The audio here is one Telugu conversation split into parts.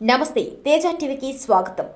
నమస్తే, తేజ టీవీకి స్వాగతం.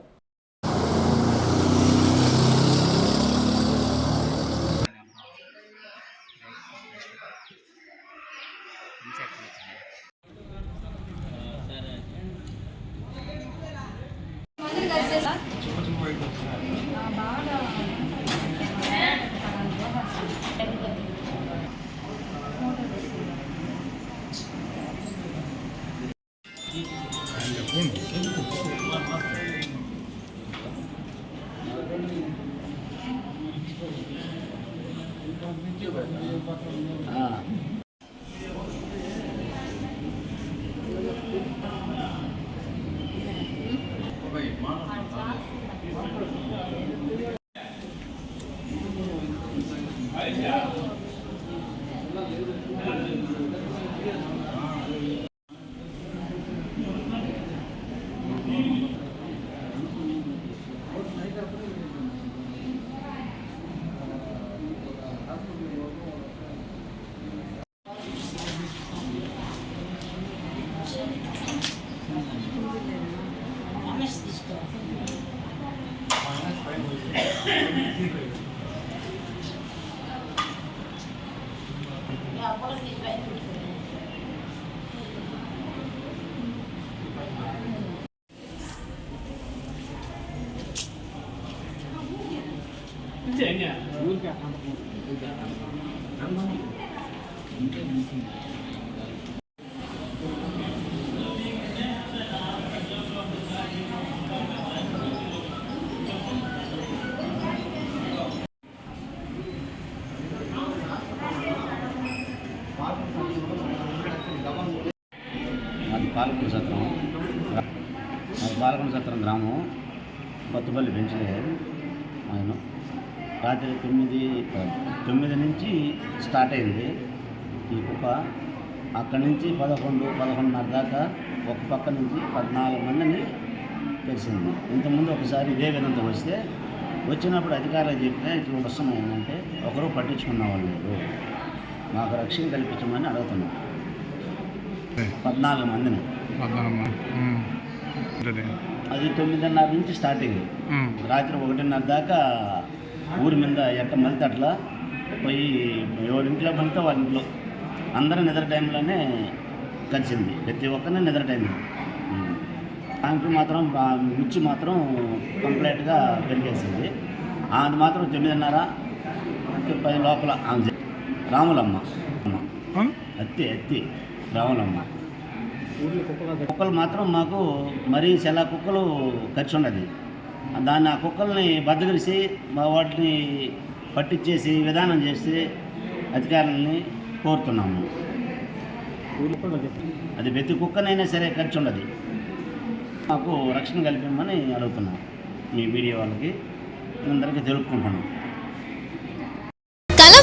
పాలకొండ సత్రం గ్రామం కొత్తపల్లి పెంచలే ఆయన రాత్రి 9 నుంచి స్టార్ట్ అయింది ఈ కుక్క. అక్కడి నుంచి 11:30 దాకా ఒక పక్క నుంచి 14 మందిని తెలిసింది. ఇంతకుముందు ఒకసారి ఇదే విధంగా వచ్చినప్పుడు అధికారులు చెప్పినా ఇట్లా వస్తున్నాయంటే ఒకరు పట్టించుకున్న వాళ్ళు లేదు. మాకు రక్షణ కల్పించమని అడుగుతున్నాం. 14 మందిని. అది 9:30 నుంచి స్టార్ట్ అయింది. రాత్రి 1:30 దాకా ఊరి మీద ఎట్ట మలితే అట్లా పోయి ఎవరింట్లో పడితే వాళ్ళ ఇంట్లో అందరూ నిద్ర టైంలోనే కలిసింది. ప్రతి ఒక్కరిని నిద్ర టైం. దానికి మాత్రం మిర్చి మాత్రం కంప్లీట్గా పెరిగేసింది. అది మాత్రం 9:30 10 లోపల రాములమ్మ అత్తి రాములమ్మ. కుక్కలు మాత్రం మాకు మరీ చాలా కుక్కలు ఖర్చు ఉన్నది. దాన్ని ఆ కుక్కల్ని బద్దగిరిసి వాటిని పట్టించేసి విధానం చేసి అధికారులని కోరుతున్నాము. అది ప్రతి కుక్కనైనా సరే ఖర్చు ఉన్నది. మాకు రక్షణ కల్పించమని అడుగుతున్నాం. మీ మీడియా వాళ్ళకి అందరికీ తెలుపుకుంటున్నాం.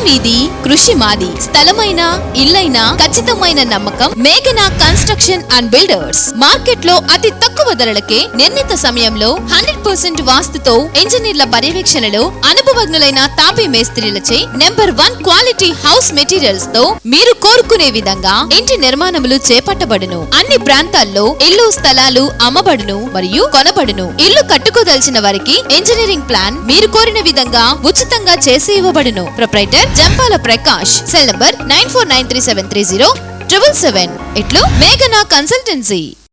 మీది కృషి మాది. స్థలమైన ఇల్లైనా ఖచ్చితమైన నమ్మకం మేఘనా కన్స్ట్రక్షన్ అండ్ బిల్డర్స్. మార్కెట్ లో అతి తక్కువ ధరలకే నిర్ణీత సమయంలో 100% వాస్తుతో ఇంజనీర్ల పర్యవేక్షణలో అనుభవజ్ఞులైన తాపీ మేస్త్రీలచే నెంబర్ 1 క్వాలిటీ హౌస్ మెటీరియల్స్ తో మీరు కోరుకునే విధంగా ఇంటి నిర్మాణములు చేపట్టబడును. అన్ని ప్రాంతాల్లో ఇల్లు స్థలాలు అమ్మబడును మరియు కొనబడును. ఇల్లు కట్టుకోదలిచిన వారికి ఇంజనీరింగ్ ప్లాన్ మీరు కోరిన విధంగా ఉచితంగా చేసి ఇవ్వబడును. Proprietor Jampala Prakash. Cell number 9493730777. ఇట్లు మేఘనా కన్సల్టెన్సీ.